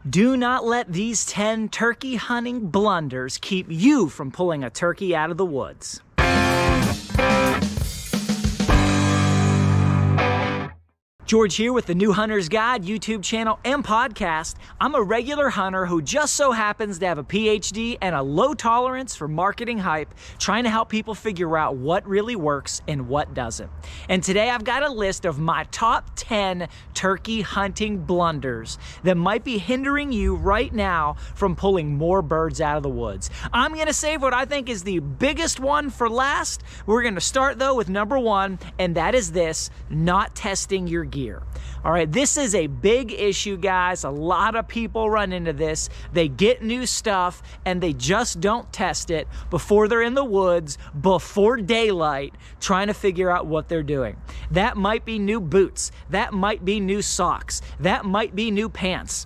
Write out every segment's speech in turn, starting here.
Do not let these 10 turkey hunting blunders keep you from pulling a turkey out of the woods. George here with the New Hunter's Guide YouTube channel and podcast. I'm a regular hunter who just so happens to have a PhD and a low tolerance for marketing hype, trying to help people figure out what really works and what doesn't. And today I've got a list of my top 10 turkey hunting blunders that might be hindering you right now from pulling more birds out of the woods. I'm going to save what I think is the biggest one for last. We're going to start though with number one, and that is this: not testing your gear. All right, this is a big issue, guys. A lot of people run into this. They get new stuff and they just don't test it before they're in the woods, before daylight, trying to figure out what they're doing. That might be new boots. That might be new socks. That might be new pants.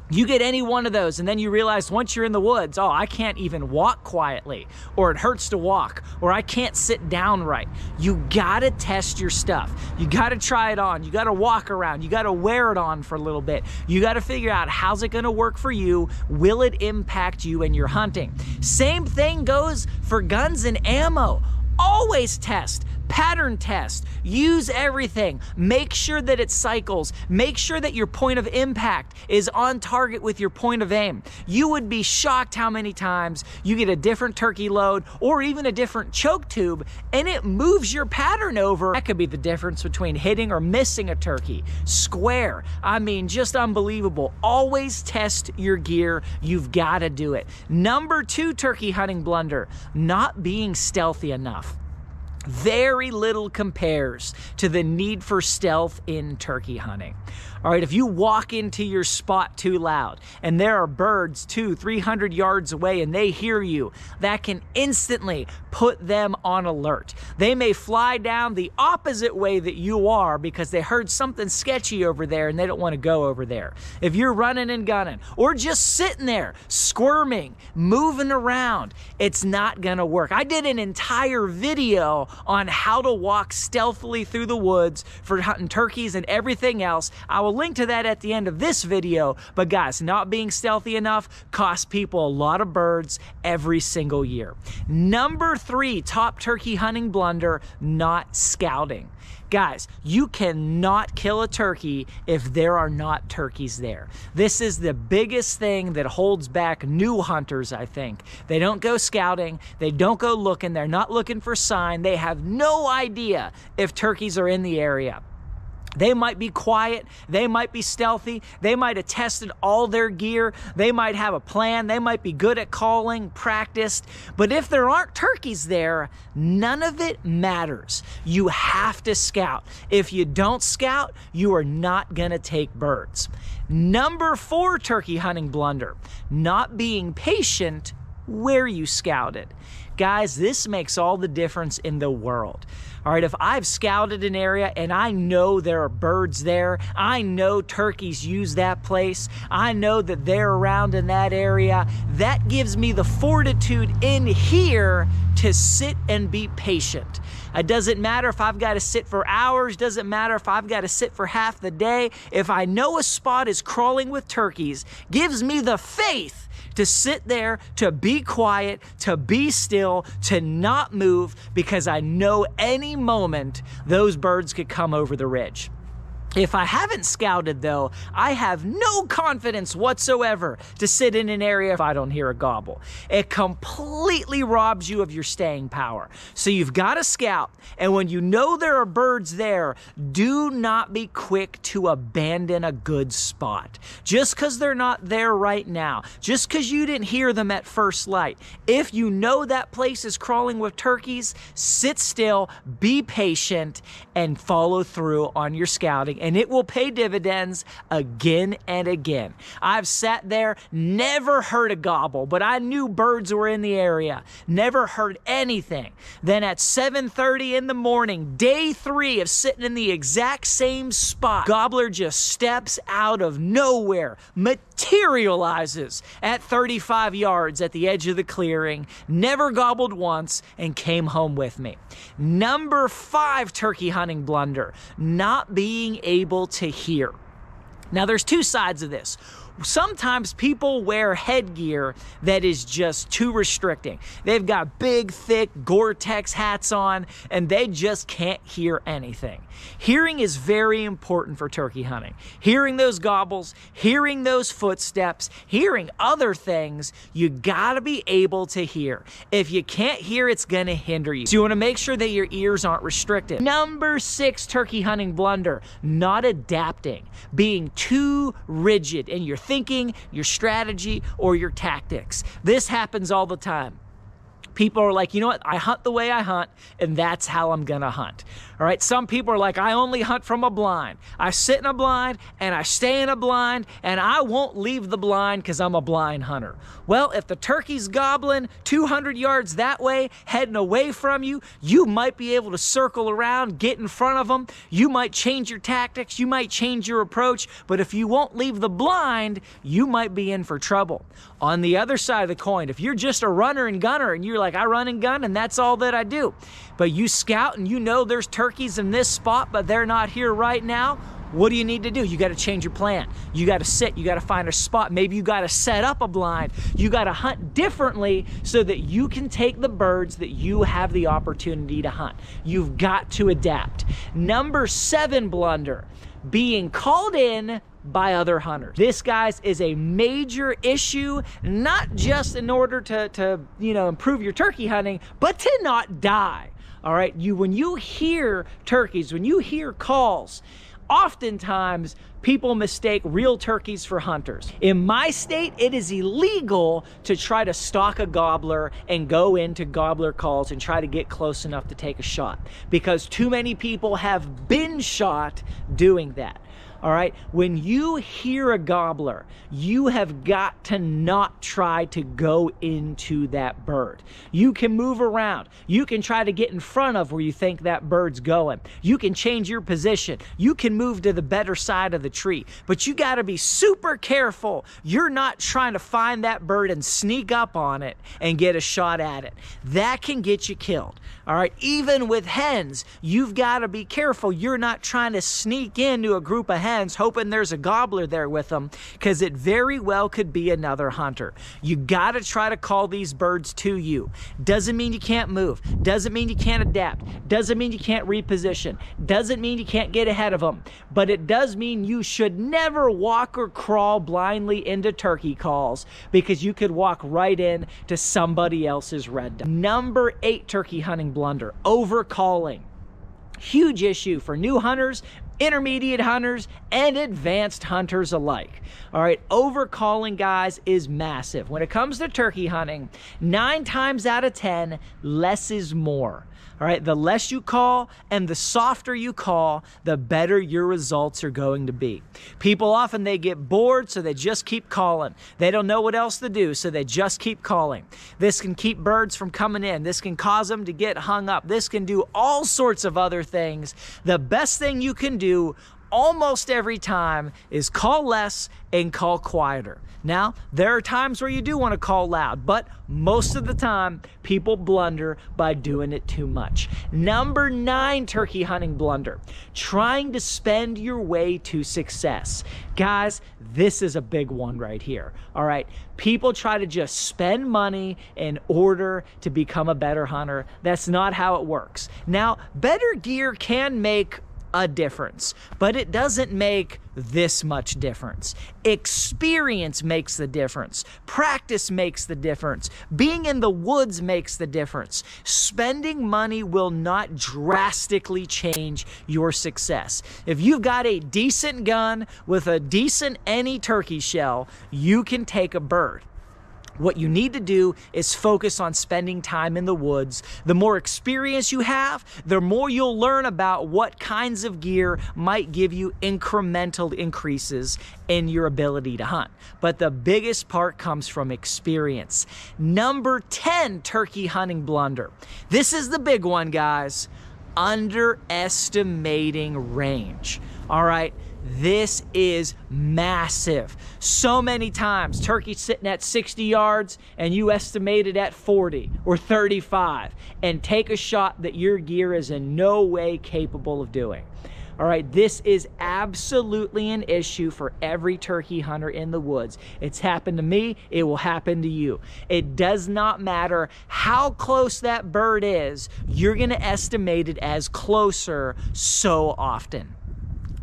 You get any one of those and then you realize once you're in the woods, oh, I can't even walk quietly, or it hurts to walk, or I can't sit down right. You gotta test your stuff. You gotta try it on. You gotta walk around. You gotta wear it on for a little bit. You gotta figure out, how's it gonna work for you? Will it impact you and your hunting? Same thing goes for guns and ammo. Always test. Pattern test, use everything, make sure that it cycles, make sure that your point of impact is on target with your point of aim. You would be shocked how many times you get a different turkey load or even a different choke tube and it moves your pattern over. That could be the difference between hitting or missing a turkey. Square, I mean, just unbelievable. Always test your gear. You've got to do it. Number two turkey hunting blunder: not being stealthy enough. Very little compares to the need for stealth in turkey hunting. All right, if you walk into your spot too loud and there are birds 200-300 yards away and they hear you, that can instantly put them on alert. They may fly down the opposite way that you are because they heard something sketchy over there and they don't want to go over there. If you're running and gunning or just sitting there squirming, moving around, it's not gonna work. I did an entire video on how to walk stealthily through the woods for hunting turkeys and everything else. I will link to that at the end of this video. But guys, not being stealthy enough costs people a lot of birds every single year. Number three top turkey hunting blunder: not scouting. Guys, you cannot kill a turkey if there are not turkeys there. This is the biggest thing that holds back new hunters, I think. They don't go scouting, they don't go looking, they're not looking for sign, they have no idea if turkeys are in the area. They might be quiet, they might be stealthy, they might have tested all their gear, they might have a plan, they might be good at calling, practiced, but if there aren't turkeys there, none of it matters. You have to scout. If you don't scout, you are not gonna take birds. Number four turkey hunting blunder: not being patient where you scouted. Guys, this makes all the difference in the world. All right, if I've scouted an area and I know there are birds there, I know turkeys use that place, I know that they're around in that area, that gives me the fortitude in here to sit and be patient. It doesn't matter if I've got to sit for hours, doesn't matter if I've got to sit for half the day. If I know a spot is crawling with turkeys, gives me the faith to sit there, to be quiet, to be still, to not move, because I know any moment those birds could come over the ridge. If I haven't scouted though, I have no confidence whatsoever to sit in an area if I don't hear a gobble. It completely robs you of your staying power. So you've got to scout, and when you know there are birds there, do not be quick to abandon a good spot. Just because they're not there right now, just because you didn't hear them at first light, if you know that place is crawling with turkeys, sit still, be patient, and follow through on your scouting, and it will pay dividends again and again. I've sat there, never heard a gobble, but I knew birds were in the area, never heard anything. Then at 7:30 in the morning, day 3 of sitting in the exact same spot, gobbler just steps out of nowhere, materializes at 35 yards at the edge of the clearing, never gobbled once, and came home with me. Number 5 turkey hunting blunder: not being able to hear. Now there's two sides of this. Sometimes people wear headgear that is just too restricting. They've got big, thick Gore-Tex hats on, and they just can't hear anything. Hearing is very important for turkey hunting. Hearing those gobbles, hearing those footsteps, hearing other things, you gotta be able to hear. If you can't hear, it's gonna hinder you. So you wanna make sure that your ears aren't restricted. Number 6 turkey hunting blunder, not adapting, being too rigid in your thinking, your strategy, or your tactics. This happens all the time. People are like, you know what, I hunt the way I hunt, and that's how I'm gonna hunt. All right, some people are like, I only hunt from a blind. I sit in a blind, and I stay in a blind, and I won't leave the blind because I'm a blind hunter. Well, if the turkey's gobbling 200 yards that way, heading away from you, you might be able to circle around, get in front of them. You might change your tactics, you might change your approach, but if you won't leave the blind, you might be in for trouble. On the other side of the coin, if you're just a runner and gunner, and you're like, I run and gun, and that's all that I do, but you scout and you know there's turkeys in this spot, but they're not here right now, what do you need to do? You got to change your plan. You got to sit, you got to find a spot. Maybe you got to set up a blind. You got to hunt differently so that you can take the birds that you have the opportunity to hunt. You've got to adapt. Number 7 blunder, being called in by other hunters. This, guys, is a major issue, not just in order to improve your turkey hunting, but to not die. All right, when you hear turkeys, when you hear calls, oftentimes people mistake real turkeys for hunters. In my state, it is illegal to try to stalk a gobbler and go into gobbler calls and try to get close enough to take a shot, because too many people have been shot doing that. All right, when you hear a gobbler, you have got to not try to go into that bird. You can move around. You can try to get in front of where you think that bird's going. You can change your position. You can move to the better side of the tree, but you got to be super careful. You're not trying to find that bird and sneak up on it and get a shot at it. That can get you killed. All right, even with hens, you've got to be careful. You're not trying to sneak into a group of hens hoping there's a gobbler there with them, because it very well could be another hunter. You got to try to call these birds to you. Doesn't mean you can't move. Doesn't mean you can't adapt. Doesn't mean you can't reposition. Doesn't mean you can't get ahead of them. But it does mean you should never walk or crawl blindly into turkey calls, because you could walk right in to somebody else's red dot. Number 8 turkey hunting blunder, overcalling. Huge issue for new hunters, intermediate hunters, and advanced hunters alike. All right, overcalling, guys, is massive. When it comes to turkey hunting, 9 times out of 10, less is more. All right, the less you call and the softer you call, the better your results are going to be. People often, they get bored, so they just keep calling. They don't know what else to do, so they just keep calling. This can keep birds from coming in. This can cause them to get hung up. This can do all sorts of other things. The best thing you can do almost every time is call less and call quieter. Now, there are times where you do want to call loud, but most of the time, people blunder by doing it too much. Number 9 turkey hunting blunder, trying to spend your way to success. Guys, this is a big one right here. All right, people try to just spend money in order to become a better hunter. That's not how it works. Now, better gear can make a difference, but it doesn't make this much difference. Experience makes the difference. Practice makes the difference. Being in the woods makes the difference. Spending money will not drastically change your success. If you've got a decent gun with a decent any turkey shell, you can take a bird. What you need to do is focus on spending time in the woods. The more experience you have, the more you'll learn about what kinds of gear might give you incremental increases in your ability to hunt. But the biggest part comes from experience. Number 10 turkey hunting blunder. This is the big one, guys. Underestimating range. All right. This is massive. So many times, turkey's sitting at 60 yards and you estimate it at 40 or 35 and take a shot that your gear is in no way capable of doing. All All right, this is absolutely an issue for every turkey hunter in the woods. It's happened to me, it will happen to you. It does not matter how close that bird is, you're gonna estimate it as closer so often.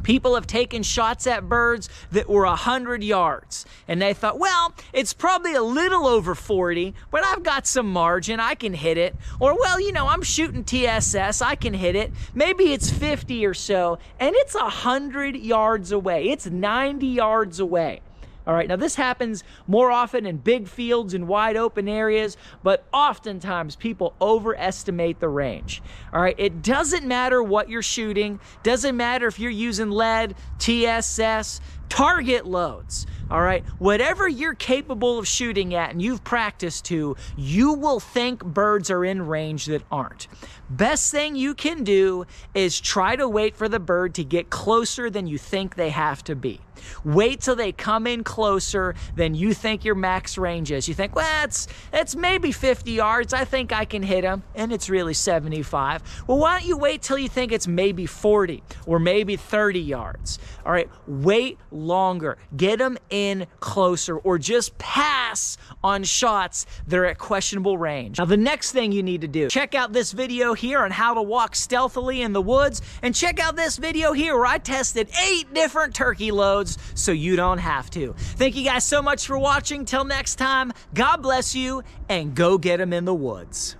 People have taken shots at birds that were 100 yards, and they thought, well, it's probably a little over 40, but I've got some margin, I can hit it. Or, well, you know, I'm shooting TSS, I can hit it. Maybe it's 50 or so, and it's 100 yards away. It's 90 yards away. All right, now this happens more often in big fields and wide open areas, but oftentimes people overestimate the range. All right, it doesn't matter what you're shooting, doesn't matter if you're using lead, TSS, target loads. All right, whatever you're capable of shooting at and you've practiced to, you will think birds are in range that aren't. Best thing you can do is try to wait for the bird to get closer than you think they have to be. Wait till they come in closer than you think your max range is. You think, well, it's maybe 50 yards. I think I can hit them, and it's really 75. Well, why don't you wait till you think it's maybe 40 or maybe 30 yards? All right, wait longer. Get them in closer, or just pass on shots that are at questionable range. Now, the next thing you need to do, check out this video here on how to walk stealthily in the woods, and check out this video here where I tested 8 different turkey loads so you don't have to. Thank you guys so much for watching. Till next time, God bless you, and go get them in the woods.